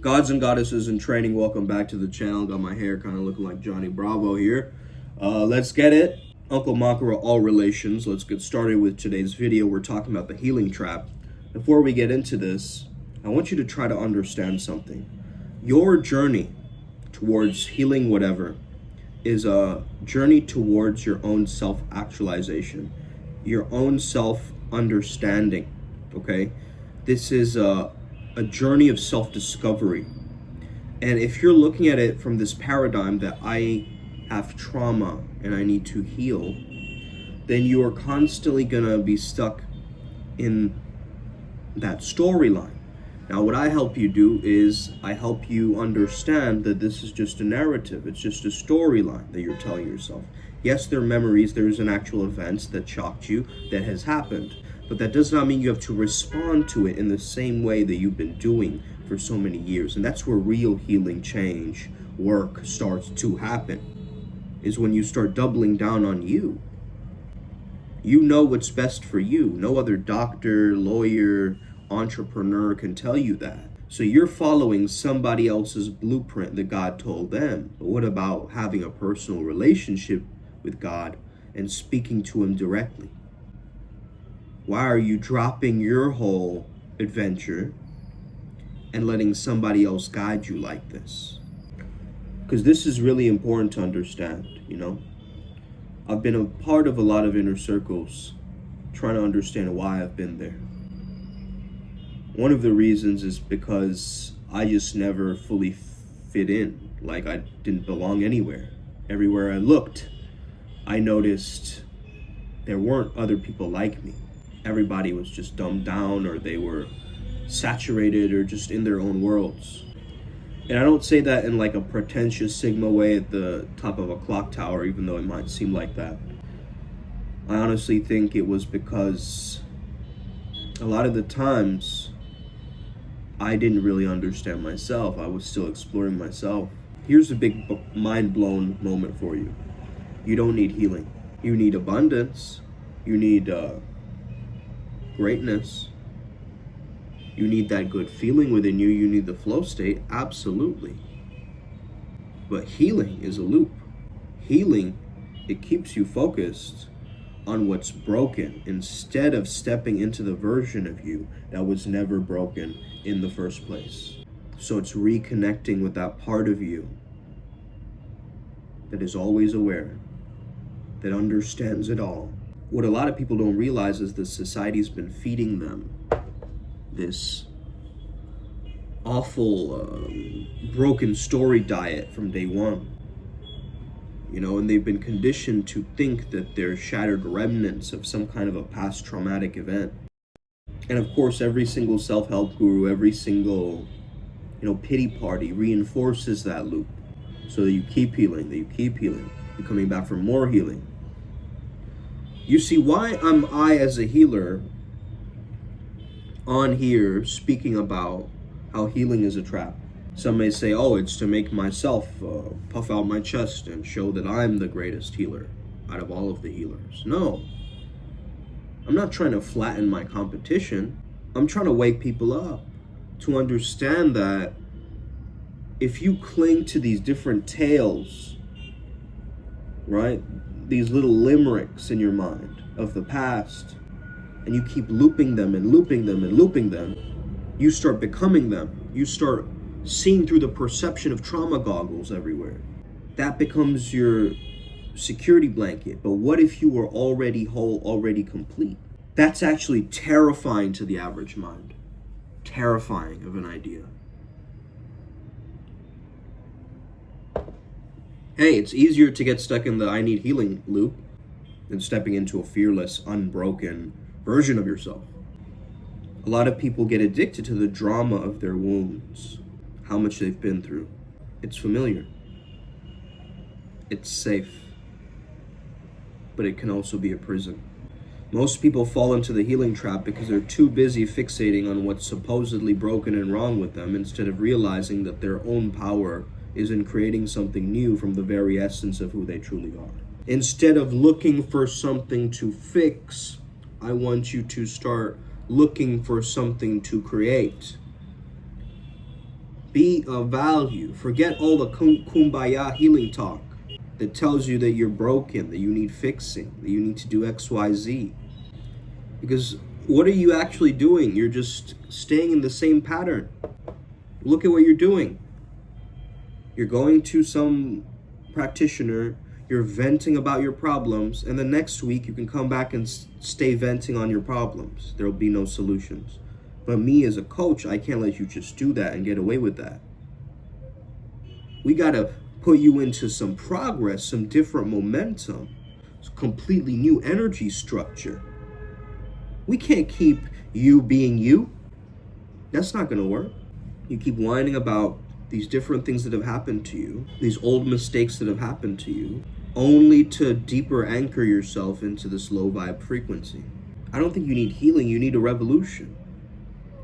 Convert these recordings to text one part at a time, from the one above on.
Gods and goddesses in training, welcome back to the channel. Got my hair kind of looking like Johnny Bravo here. Let's get it. Uncle Makara, all relations. Let's get started with today's video. We're talking about the healing trap. Before we get into this, I want you to try to understand something. Your journey towards healing whatever is a journey towards your own self-actualization, your own self-understanding, okay? This is a journey of self-discovery. And if you're looking at it from this paradigm that I have trauma and I need to heal, then you are constantly gonna be stuck in that storyline. Now, what I help you do is I help you understand that this is just a narrative. It's just a storyline that you're telling yourself. Yes, there are memories, there's an actual event that shocked you, that has happened. But that does not mean you have to respond to it in the same way that you've been doing for so many years. And that's where real healing, change, work starts to happen, is when you start doubling down on you. You know what's best for you. No other doctor, lawyer, entrepreneur can tell you that. So you're following somebody else's blueprint that God told them. But what about having a personal relationship with God and speaking to Him directly? Why are you dropping your whole adventure and letting somebody else guide you like this? Because this is really important to understand, you know? I've been a part of a lot of inner circles trying to understand why I've been there. One of the reasons is because I just never fully fit in. Like I didn't belong anywhere. Everywhere I looked, I noticed there weren't other people like me. Everybody was just dumbed down, or they were saturated or just in their own worlds. And I don't say that in like a pretentious Sigma way at the top of a clock tower, even though it might seem like that. I honestly think it was because a lot of the times I didn't really understand myself. I was still exploring myself. Here's a big mind-blown moment for you. You don't need healing. You need abundance. You need greatness. You need that good feeling within you. You need the flow state, absolutely. But healing is a loop. Healing, it keeps you focused on what's broken instead of stepping into the version of you that was never broken in the first place. So it's reconnecting with that part of you that is always aware, that understands it all. What a lot of people don't realize is that society's been feeding them this awful broken story diet from day one. You know, and they've been conditioned to think that they're shattered remnants of some kind of a past traumatic event. And of course, every single self-help guru, every single, pity party reinforces that loop. So that you keep healing, you're coming back for more healing. You see, why am I as a healer on here speaking about how healing is a trap? Some may say, oh, it's to make myself puff out my chest and show that I'm the greatest healer out of all of the healers. No, I'm not trying to flatten my competition. I'm trying to wake people up to understand that if you cling to these different tales, right? These little limericks in your mind of the past, and you keep looping them and looping them and looping them, you start becoming them. You start seeing through the perception of trauma goggles everywhere. That becomes your security blanket. But what if you were already whole, already complete? That's actually terrifying to the average mind. Terrifying of an idea. Hey, it's easier to get stuck in the I need healing loop than stepping into a fearless, unbroken version of yourself. A lot of people get addicted to the drama of their wounds, how much they've been through. It's familiar. It's safe. But it can also be a prison. Most people fall into the healing trap because they're too busy fixating on what's supposedly broken and wrong with them instead of realizing that their own power is in creating something new from the very essence of who they truly are. Instead of looking for something to fix, I want you to start looking for something to create. Be of value. Forget all the kumbaya healing talk that tells you that you're broken, that you need fixing, that you need to do X, Y, Z. Because what are you actually doing? You're just staying in the same pattern. Look at what you're doing. You're going to some practitioner, you're venting about your problems, and the next week you can come back and stay venting on your problems. There'll be no solutions. But me as a coach, I can't let you just do that and get away with that. We gotta put you into some progress, some different momentum, completely new energy structure. We can't keep you being you. That's not gonna work. You keep whining about these different things that have happened to you, these old mistakes that have happened to you, only to deeper anchor yourself into this low vibe frequency. I don't think you need healing, you need a revolution.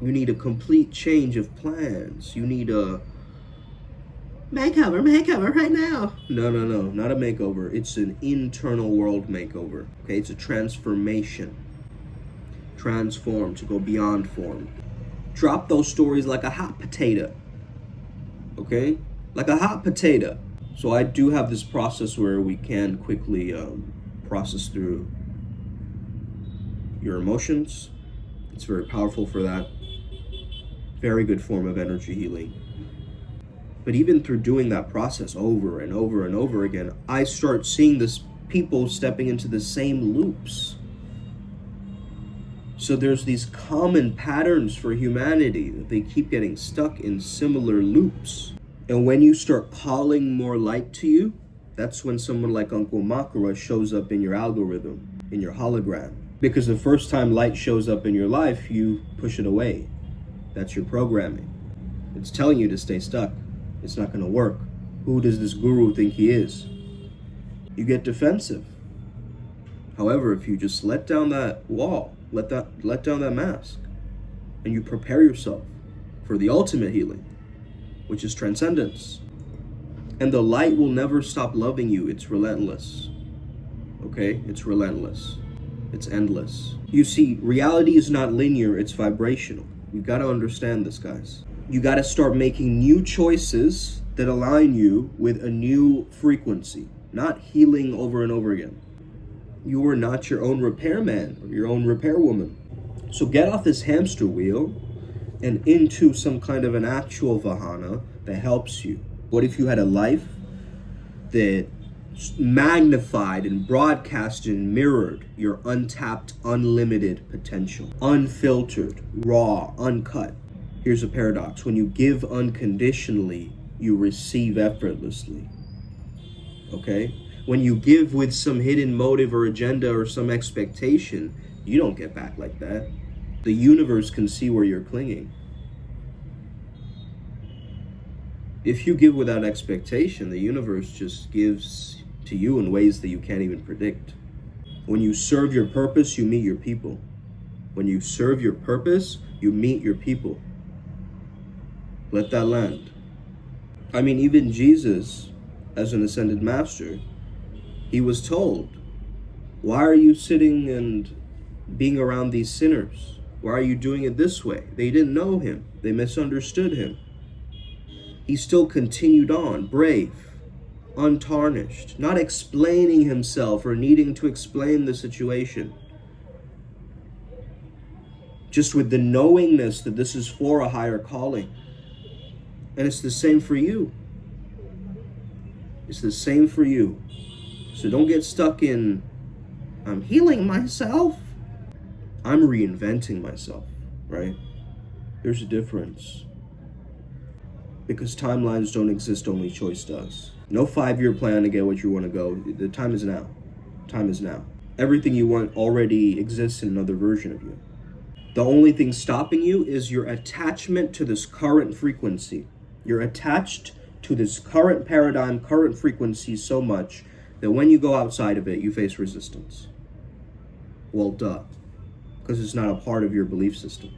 You need a complete change of plans. You need a makeover right now. No, not a makeover. It's an internal world makeover. Okay, it's a transformation. Transform, to go beyond form. Drop those stories like a hot potato. Okay? Like a hot potato. So I do have this process where we can quickly process through your emotions. It's very powerful for that. Very good form of energy healing. But even through doing that process over and over and over again, I start seeing this people stepping into the same loops. So there's these common patterns for humanity that they keep getting stuck in similar loops. And when you start calling more light to you, that's when someone like Uncle Makara shows up in your algorithm, in your hologram. Because the first time light shows up in your life, you push it away. That's your programming. It's telling you to stay stuck. It's not gonna work. Who does this guru think he is? You get defensive. However, if you just let down that wall, let down that mask, and you prepare yourself for the ultimate healing, which is transcendence. And the light will never stop loving you. It's relentless. Okay? It's relentless. It's endless. You see, reality is not linear, it's vibrational. You gotta understand this, guys. You gotta start making new choices that align you with a new frequency, not healing over and over again. You are not your own repairman or your own repairwoman. So get off this hamster wheel and into some kind of an actual Vahana that helps you. What if you had a life that magnified and broadcasted and mirrored your untapped, unlimited potential? Unfiltered, raw, uncut. Here's a paradox. When you give unconditionally, you receive effortlessly. Okay? When you give with some hidden motive or agenda or some expectation, you don't get back like that. The universe can see where you're clinging. If you give without expectation, the universe just gives to you in ways that you can't even predict. When you serve your purpose, you meet your people. When you serve your purpose, you meet your people. Let that land. I mean, even Jesus, as an ascended master, he was told, why are you sitting and being around these sinners? Why are you doing it this way? They didn't know him. They misunderstood him. He still continued on, brave, untarnished, not explaining himself or needing to explain the situation. Just with the knowingness that this is for a higher calling. And it's the same for you. It's the same for you. So don't get stuck in, I'm healing myself. I'm reinventing myself, right? There's a difference. Because timelines don't exist, only choice does. No 5-year plan to get what you want to go. The time is now. Time is now. Everything you want already exists in another version of you. The only thing stopping you is your attachment to this current frequency. You're attached to this current paradigm, current frequency so much that when you go outside of it, you face resistance. Well, duh. Because it's not a part of your belief system.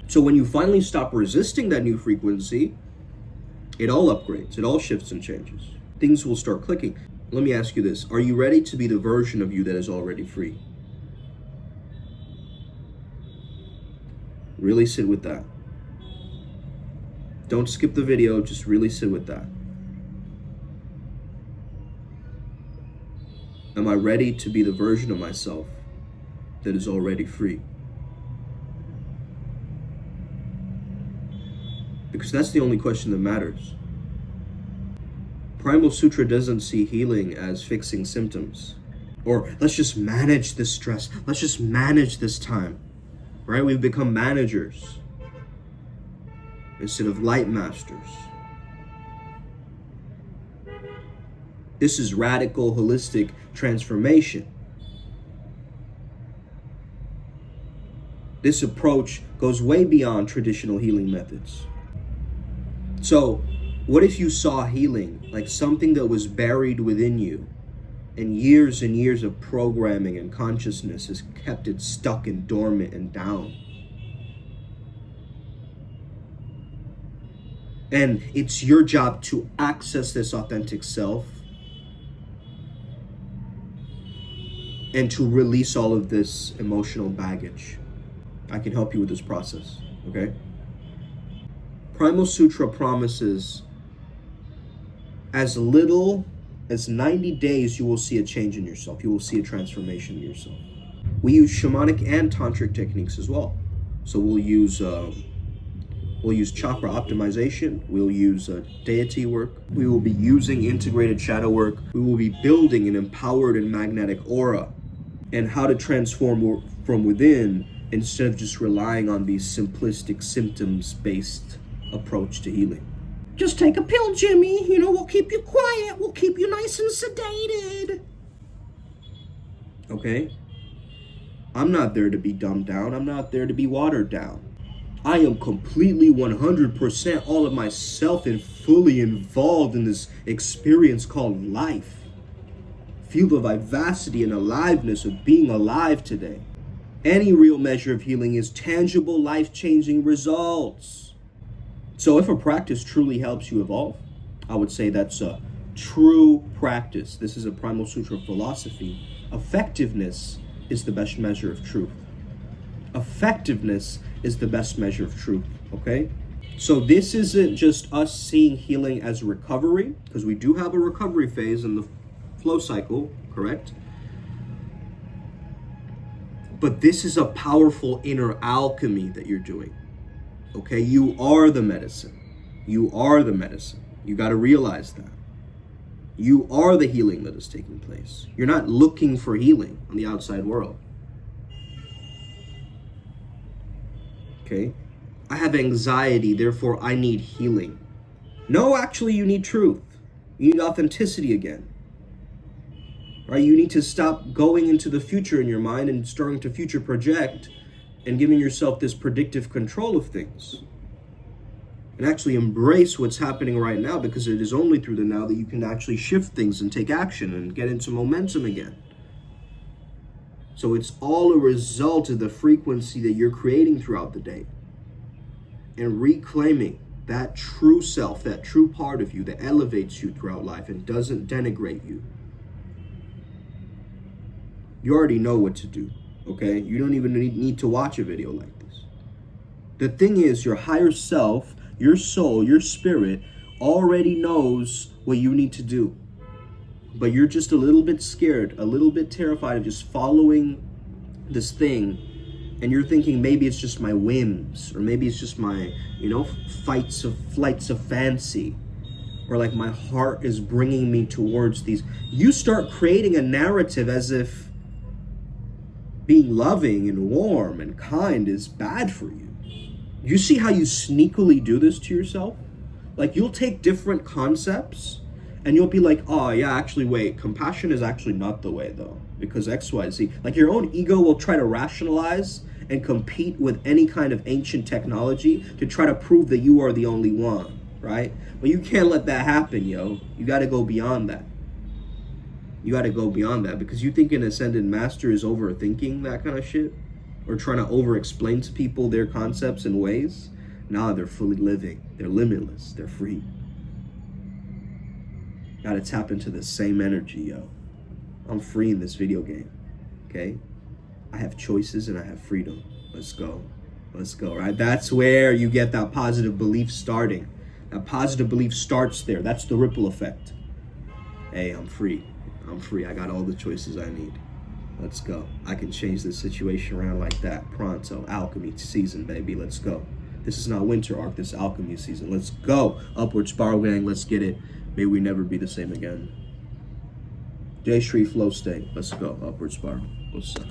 So when you finally stop resisting that new frequency, it all upgrades, it all shifts and changes. Things will start clicking. Let me ask you this. Are you ready to be the version of you that is already free? Really sit with that. Don't skip the video, just really sit with that. Am I ready to be the version of myself that is already free? Because that's the only question that matters. Primal Sutra doesn't see healing as fixing symptoms. Or let's just manage this stress. Let's just manage this time. Right? We've become managers instead of light masters. This is radical, holistic transformation. This approach goes way beyond traditional healing methods. So, what if you saw healing like something that was buried within you, and years of programming and consciousness has kept it stuck and dormant and down? And it's your job to access this authentic self and to release all of this emotional baggage. I can help you with this process, okay? Primal Sutra promises as little as 90 days you will see a change in yourself. You will see a transformation in yourself. We use shamanic and tantric techniques as well. So we'll use chakra optimization. We'll use deity work. We will be using integrated shadow work. We will be building an empowered and magnetic aura, and how to transform from within instead of just relying on these simplistic symptoms-based approach to healing. Just take a pill, Jimmy. We'll keep you quiet. We'll keep you nice and sedated. Okay? I'm not there to be dumbed down. I'm not there to be watered down. I am completely 100% all of myself and fully involved in this experience called life. Feel the vivacity and aliveness of being alive today. Any real measure of healing is tangible, life-changing results. So if a practice truly helps you evolve, I would say that's a true practice. This is a Primal Sutra philosophy. Effectiveness is the best measure of truth. Effectiveness is the best measure of truth, okay? So this isn't just us seeing healing as recovery, because we do have a recovery phase in the flow cycle, correct? But this is a powerful inner alchemy that you're doing. Okay, you are the medicine. You are the medicine. You got to realize that. You are the healing that is taking place. You're not looking for healing on the outside world. Okay? I have anxiety, therefore I need healing. No, actually, you need truth. You need authenticity again. Right? You need to stop going into the future in your mind and starting to future project and giving yourself this predictive control of things. And actually embrace what's happening right now, because it is only through the now that you can actually shift things and take action and get into momentum again. So it's all a result of the frequency that you're creating throughout the day. And reclaiming that true self, that true part of you that elevates you throughout life and doesn't denigrate you. You already know what to do. Okay, you don't even need to watch a video like this. The thing is, your higher self, your soul, your spirit already knows what you need to do. But you're just a little bit scared, a little bit terrified of just following this thing. And you're thinking maybe it's just my whims, or maybe it's just my, flights of fancy. Or like my heart is bringing me towards these. You start creating a narrative as if being loving and warm and kind is bad for you. You see how you sneakily do this to yourself? Like, you'll take different concepts and you'll be like, oh yeah, actually wait, compassion is actually not the way though, because X, Y, Z. Like, your own ego will try to rationalize and compete with any kind of ancient technology to try to prove that you are the only one, right? But you can't let that happen, yo. You gotta go beyond that. You got to go beyond that, because you think an ascended master is overthinking that kind of shit or trying to over-explain to people their concepts and ways. Nah, they're fully living. They're limitless. They're free. Got to tap into the same energy, yo. I'm free in this video game, okay? I have choices and I have freedom. Let's go. Let's go, right? That's where you get that positive belief starting. That positive belief starts there. That's the ripple effect. Hey, I'm free. I'm free. I got all the choices I need. Let's go. I can change this situation around like that. Pronto. Alchemy season, baby. Let's go. This is not winter arc. This is alchemy season. Let's go. Upward spiral, gang. Let's get it. May we never be the same again. J Street flow state. Let's go. Upward spiral. What's up?